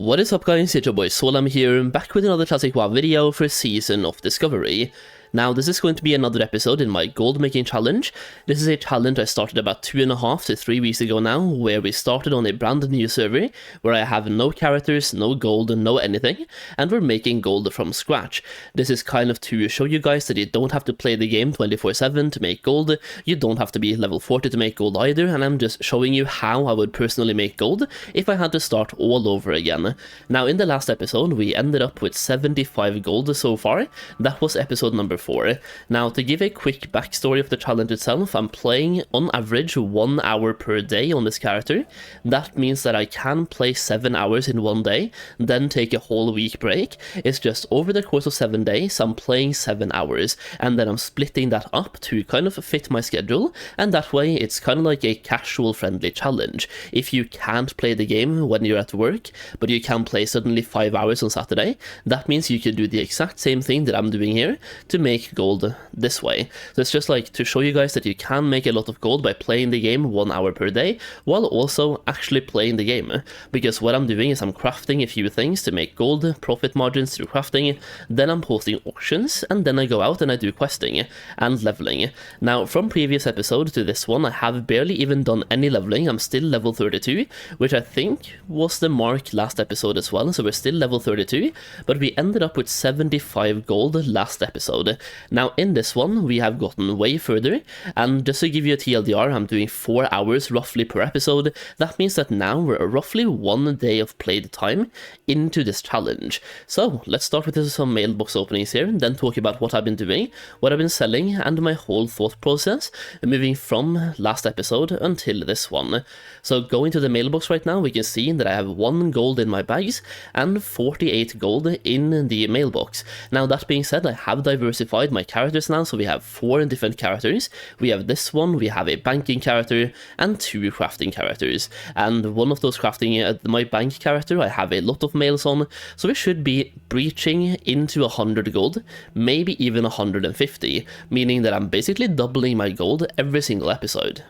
What is up guys, it's your boy Solheim here, back with another classic WoW video for Season of Discovery. Now this is going to be another episode in my gold making challenge. This is a challenge I started about 2.5 to 3 weeks ago now, where we started on a brand new server, where I have no characters, no gold, no anything, and we're making gold from scratch. This is kind of to show you guys that you don't have to play the game 24/7 to make gold, you don't have to be level 40 to make gold either, and I'm just showing you how I would personally make gold if I had to start all over again. Now in the last episode we ended up with 75 gold so far. That was episode number 4. Now to give a quick backstory of the challenge itself, I'm playing on average 1 hour per day on this character. That means that I can play 7 hours in one day, then take a whole week break. It's just over the course of 7 days I'm playing 7 hours, and then I'm splitting that up to kind of fit my schedule, and that way it's kind of like a casual friendly challenge. If you can't play the game when you're at work, but you can play suddenly 5 hours on Saturday, that means you can do the exact same thing that I'm doing here to make gold this way. So it's just like to show you guys that you can make a lot of gold by playing the game 1 hour per day while also actually playing the game, because what I'm doing is I'm crafting a few things to make gold, profit margins through crafting, then I'm posting auctions, and then I go out and I do questing and leveling. Now from previous episode to this one I have barely even done any leveling. I'm still level 32, which I think was the mark last episode as well, so we're still level 32, but we ended up with 75 gold last episode. Now in this one we have gotten way further, and just to give you a TLDR, I'm doing 4 hours roughly per episode. That means that now we're roughly 1 day of played time into this challenge. So let's start with some mailbox openings here, and then talk about what I've been doing, what I've been selling, and my whole thought process moving from last episode until this one. So going to the mailbox right now, we can see that I have 1 gold in my bags and 48 gold in the mailbox. Now that being said, I have diversified my characters now, so we have 4 different characters. We have this one, we have a banking character, and 2 crafting characters. And one of those crafting, my bank character, I have a lot of mails on, so we should be breaching into 100 gold, maybe even 150, meaning that I'm basically doubling my gold every single episode.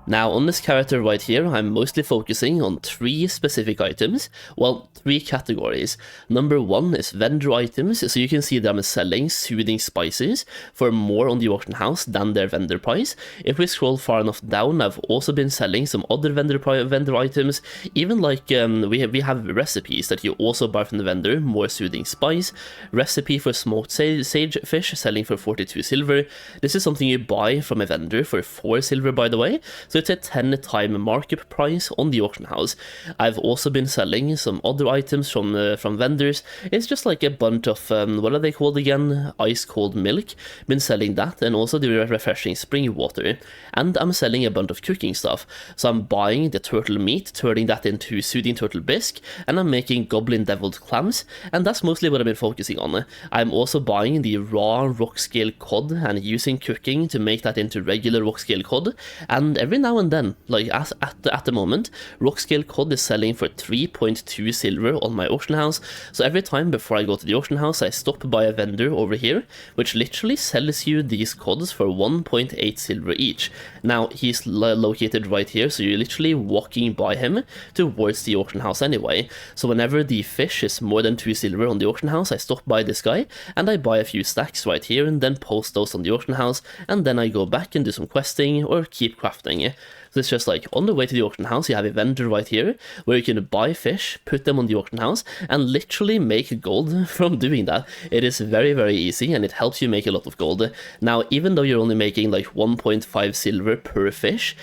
Now on this character right here, I'm mostly focusing on 3 specific items, well 3 categories. Number 1 is vendor items, so you can see that I'm selling soothing spices for more on the auction house than their vendor price. If we scroll far enough down, I've also been selling some other vendor items, even like we have recipes that you also buy from the vendor, more soothing spice, recipe for smoked sage fish selling for 42 silver. This is something you buy from a vendor for 4 silver by the way. So it's a 10-time markup price on the auction house. I've also been selling some other items from vendors. It's just like a bunch of, what are they called again? Ice cold milk. Been selling that, and also the refreshing spring water. And I'm selling a bunch of cooking stuff. So I'm buying the turtle meat, turning that into soothing turtle bisque, and I'm making goblin deviled clams, and that's mostly what I've been focusing on. I'm also buying the raw rock scale cod and using cooking to make that into regular rock scale cod, and every now and then, like at the moment, rock scale cod is selling for 3.2 silver on my auction house. So every time before I go to the auction house, I stop by a vendor over here, which literally sells you these cods for 1.8 silver each. Now he's located right here, so you're literally walking by him towards the auction house anyway. So whenever the fish is more than 2 silver on the auction house, I stop by this guy and I buy a few stacks right here and then post those on the auction house, and then I go back and do some questing or keep crafting. So it's just like on the way to the auction house, you have a vendor right here where you can buy fish, put them on the auction house, and literally make gold from doing that. It is very, very easy, and it helps you make a lot of gold. Now, even though you're only making like 1.5 silver per fish,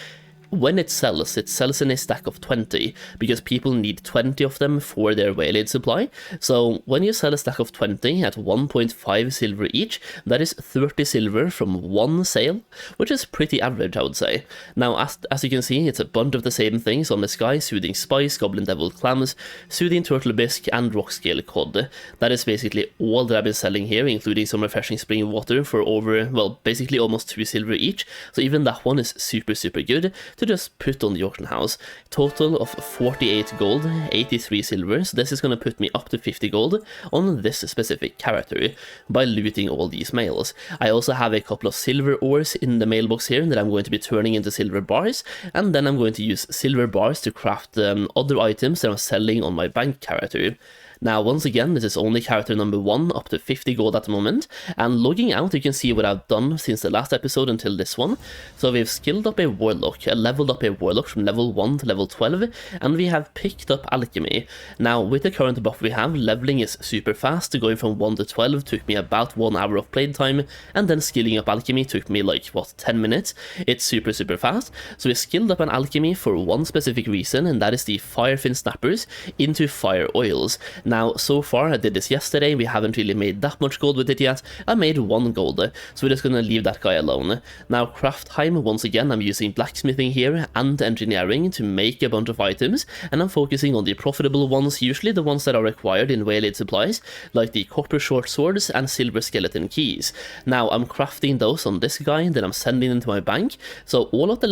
when it sells in a stack of 20, because people need 20 of them for their waylaid supply. So when you sell a stack of 20 at 1.5 silver each, that is 30 silver from 1 sale, which is pretty average, I would say. Now, as you can see, it's a bunch of the same things on this guy: soothing spice, goblin deviled clams, soothing turtle bisque, and rock scale cod. That is basically all that I've been selling here, including some refreshing spring water for over, well, basically almost 2 silver each. So even that one is super, super good to just put on the auction house. Total of 48 gold, 83 silver, so this is going to put me up to 50 gold on this specific character by looting all these mails. I also have a couple of silver ores in the mailbox here that I'm going to be turning into silver bars, and then I'm going to use silver bars to craft other items that I'm selling on my bank character. Now, once again, this is only character number 1, up to 50 gold at the moment, and logging out, you can see what I've done since the last episode until this one. So we've skilled up a warlock, leveled up a warlock from level 1 to level 12, and we have picked up alchemy. Now, with the current buff we have, leveling is super fast. Going from 1 to 12 took me about 1 hour of playtime, and then skilling up alchemy took me like, 10 minutes? It's super fast. So we skilled up an alchemy for one specific reason, and that is the firefin snappers into fire oils. Now, so far, I did this yesterday, we haven't really made that much gold with it yet. I made 1 gold, so we're just gonna leave that guy alone. Now, Craftheim, once again, I'm using blacksmithing here and engineering to make a bunch of items, and I'm focusing on the profitable ones, usually the ones that are required in waylaid supplies, like the copper short swords and silver skeleton keys. Now, I'm crafting those on this guy, then I'm sending them to my bank, so all the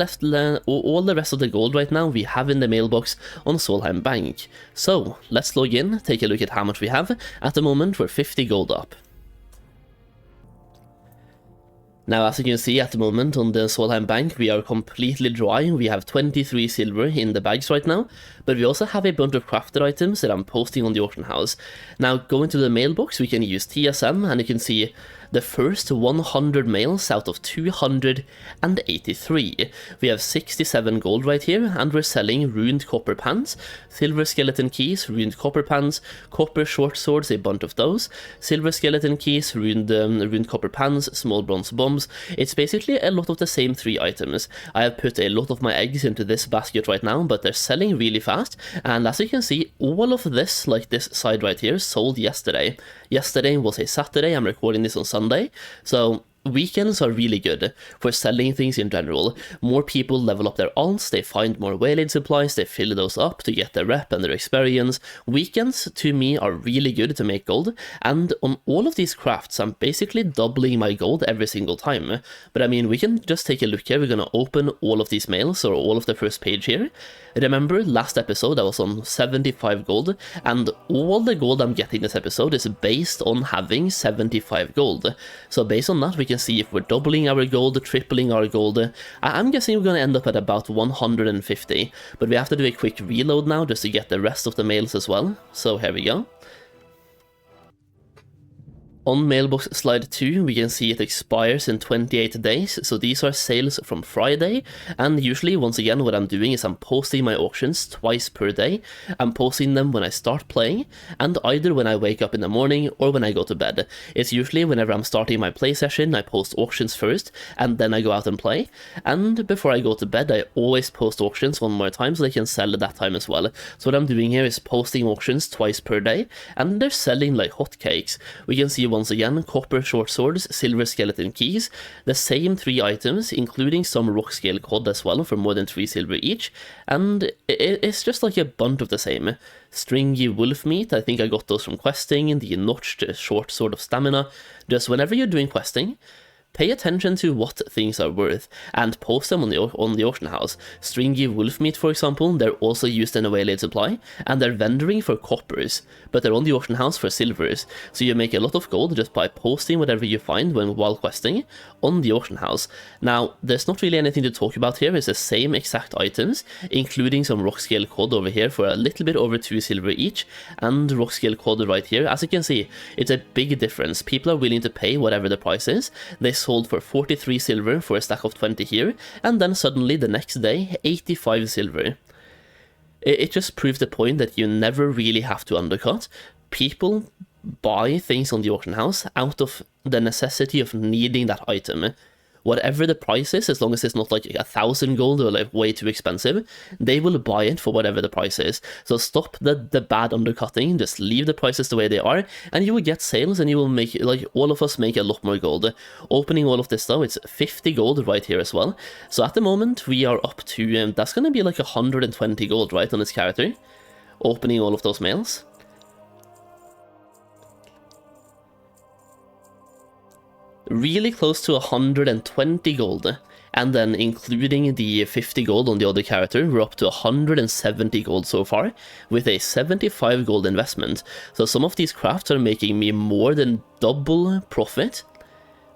rest of the gold right now we have in the mailbox on Solheim Bank. So, let's log in, take a look at how much we have. At the moment, we're 50 gold up. Now, as you can see at the moment on the Solheim Bank, we are completely dry. We have 23 silver in the bags right now, but we also have a bunch of crafted items that I'm posting on the auction house. Now, going to the mailbox, we can use TSM, and you can see the first 100 mails out of 283. We have 67 gold right here, and we're selling ruined copper pans, silver skeleton keys, ruined copper pans, copper short swords, a bunch of those, silver skeleton keys, ruined copper pans, small bronze bombs. It's basically a lot of the same 3 items. I have put a lot of my eggs into this basket right now, but they're selling really fast, and as you can see, all of this, like this side right here, sold yesterday. Yesterday was a Saturday, I'm recording this on Sunday, so weekends are really good for selling things in general. More people level up their alts, they find more waylaid supplies, they fill those up to get their rep and their experience. Weekends, to me, are really good to make gold, and on all of these crafts, I'm basically doubling my gold every single time. But I mean, we can just take a look here. We're gonna open all of these mails, or all of the first page here. Remember, last episode I was on 75 gold, and all the gold I'm getting this episode is based on having 75 gold. So based on that, we can see if we're doubling our gold, tripling our gold. I'm guessing we're going to end up at about 150, but we have to do a quick reload now just to get the rest of the mails as well. So here we go. On mailbox slide 2, we can see it expires in 28 days, so these are sales from Friday, and usually, once again, what I'm doing is I'm posting my auctions twice per day. I'm posting them when I start playing, and either when I wake up in the morning or when I go to bed. It's usually whenever I'm starting my play session, I post auctions first, and then I go out and play, and before I go to bed, I always post auctions one more time so they can sell at that time as well. So what I'm doing here is posting auctions twice per day, and they're selling like hotcakes. We can see once again, copper short swords, silver skeleton keys, the same 3 items, including some rock scale cod as well for more than 3 silver each, and it's just like a bunch of the same. Stringy wolf meat, I think I got those from questing, the notched short sword of stamina. Just whenever you're doing questing, pay attention to what things are worth, and post them on the auction house. Stringy wolf meat, for example, they're also used in a waylaid supply, and they're vendoring for coppers, but they're on the auction house for silvers, so you make a lot of gold just by posting whatever you find while questing on the auction house. Now, there's not really anything to talk about here. It's the same exact items, including some rock scale cod over here for a little bit over 2 silver each, and rock scale cod right here. As you can see, it's a big difference. People are willing to pay whatever the price is. They sold for 43 silver for a stack of 20 here, and then suddenly the next day 85 silver. It just proves the point that you never really have to undercut. People buy things on the auction house out of the necessity of needing that item. Whatever the price is, as long as it's not like 1,000 gold or like way too expensive, they will buy it for whatever the price is. So stop the bad undercutting, just leave the prices the way they are, and you will get sales, and you will make, like all of us, make a lot more gold. Opening all of this though, it's 50 gold right here as well. So at the moment we are up to, that's going to be like 120 gold right on this character. Opening all of those mails. Really close to 120 gold, And then including the 50 gold on the other character, we're up to 170 gold so far, with a 75 gold investment. So some of these crafts are making me more than double profit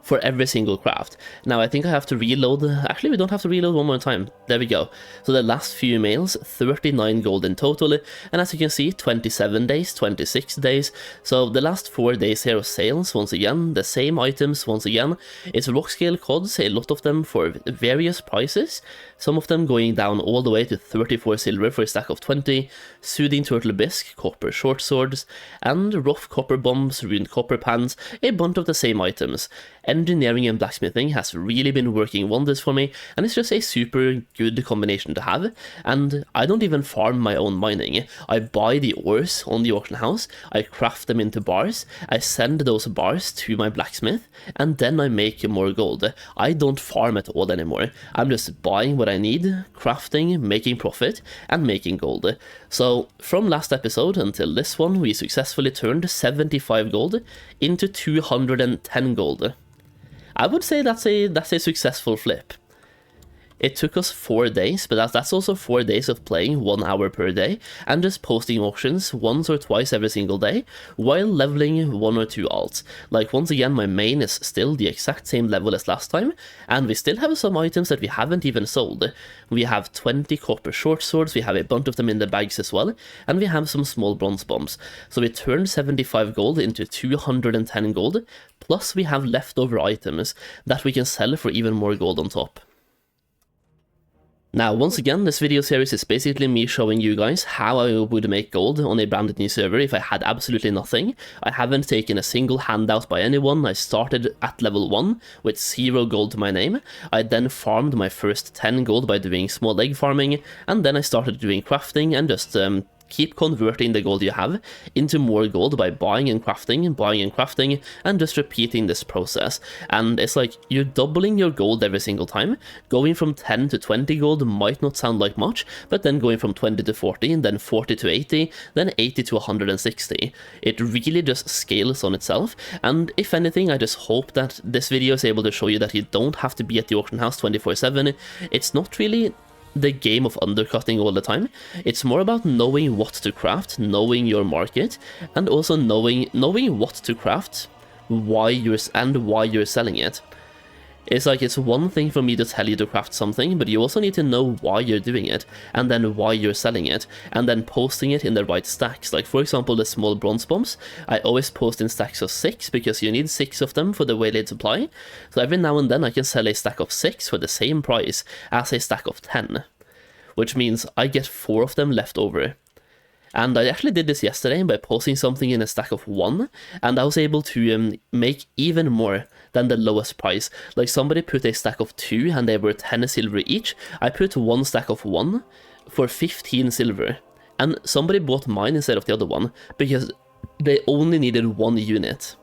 for every single craft. Now I think I have to reload, actually we don't have to reload one more time, there we go. So the last few mails, 39 gold in total, and as you can see, 27 days, 26 days, so the last 4 days here of sales, once again, the same items once again. It's rock scale cods, a lot of them for various prices, some of them going down all the way to 34 silver for a stack of 20, soothing turtle bisque, copper short swords, and rough copper bombs, ruined copper pans, a bunch of the same items. Engineering and blacksmithing has really been working wonders for me, and it's just a super good combination to have. And I don't even farm my own mining. I buy the ores on the auction house, I craft them into bars, I send those bars to my blacksmith, and then I make more gold. I don't farm at all anymore. I'm just buying what I need, crafting, making profit, and making gold. So from last episode until this one, we successfully turned 75 gold into 210 gold. I would say that's a successful flip. It took us 4 days, but that's also 4 days of playing 1 hour per day and just posting auctions once or twice every single day while leveling 1 or 2 alts. Like, once again, my main is still the exact same level as last time, and we still have some items that we haven't even sold. We have 20 copper short swords, we have a bunch of them in the bags as well, and we have some small bronze bombs. So we turned 75 gold into 210 gold, plus we have leftover items that we can sell for even more gold on top. Now, once again, this video series is basically me showing you guys how I would make gold on a brand new server if I had absolutely nothing. I haven't taken a single handout by anyone. I started at level 1 with 0 gold to my name. I then farmed my first 10 gold by doing small egg farming, and then I started doing crafting and just keep converting the gold you have into more gold by buying and crafting, and just repeating this process. And it's like you're doubling your gold every single time. Going from 10 to 20 gold might not sound like much, but then going from 20 to 40, then 40 to 80, then 80 to 160. It really just scales on itself, and if anything, I just hope that this video is able to show you that you don't have to be at the auction house 24/7. It's not really the game of undercutting all the time. It's more about knowing what to craft, knowing your market, and also knowing what to craft, why you're selling it. It's like, it's one thing for me to tell you to craft something, but you also need to know why you're doing it, and then why you're selling it, and then posting it in the right stacks. Like, for example, the small bronze bombs, I always post in stacks of 6, because you need 6 of them for the waylaid supply. So every now and then I can sell a stack of 6 for the same price as a stack of 10, which means I get 4 of them left over. And I actually did this yesterday by posting something in a stack of 1, and I was able to make even more than the lowest price. Like, somebody put a stack of 2 and they were 10 silver each. I put 1 stack of 1 for 15 silver, and somebody bought mine instead of the other one because they only needed 1 unit.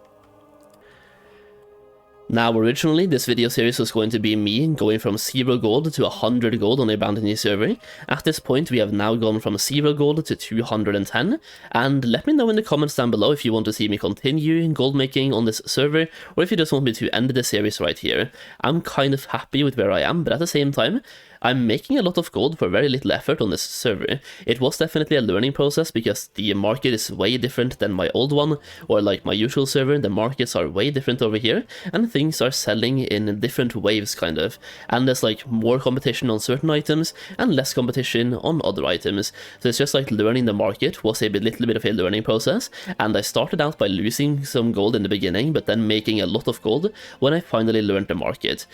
Now, originally, this video series was going to be me going from 0 gold to 100 gold on a brand new server. At this point, we have now gone from 0 gold to 210, and let me know in the comments down below if you want to see me continue gold making on this server, or if you just want me to end the series right here. I'm kind of happy with where I am, but at the same time, I'm making a lot of gold for very little effort on this server. It was definitely a learning process because the market is way different than my old one, or like my usual server, the markets are way different over here, and things are selling in different waves kind of. And there's like more competition on certain items and less competition on other items. So it's just like learning the market was a little bit of a learning process, and I started out by losing some gold in the beginning, but then making a lot of gold when I finally learned the market.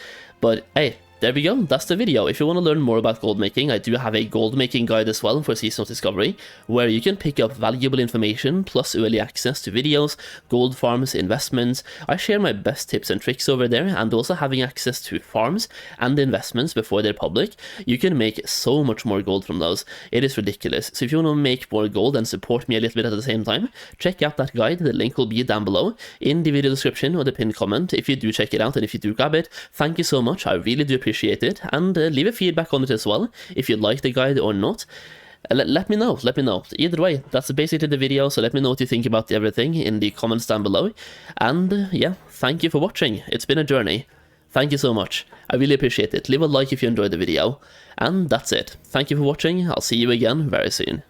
But hey, there we go, that's the video. If you want to learn more about gold making, I do have a gold making guide as well for Season of Discovery, where you can pick up valuable information plus early access to videos, gold farms, investments. I share my best tips and tricks over there, and also having access to farms and investments before they're public. You can make so much more gold from those. It is ridiculous. So if you want to make more gold and support me a little bit at the same time, check out that guide. The link will be down below in the video description or the pinned comment. If you do check it out and if you do grab it, thank you so much. I really do appreciate it, and leave a feedback on it as well if you like the guide or not. Let me know. Either way, that's basically the video, so let me know what you think about everything in the comments down below. And yeah, thank you for watching. It's been a journey. Thank you so much. I really appreciate it. Leave a like if you enjoyed the video. And that's it. Thank you for watching. I'll see you again very soon.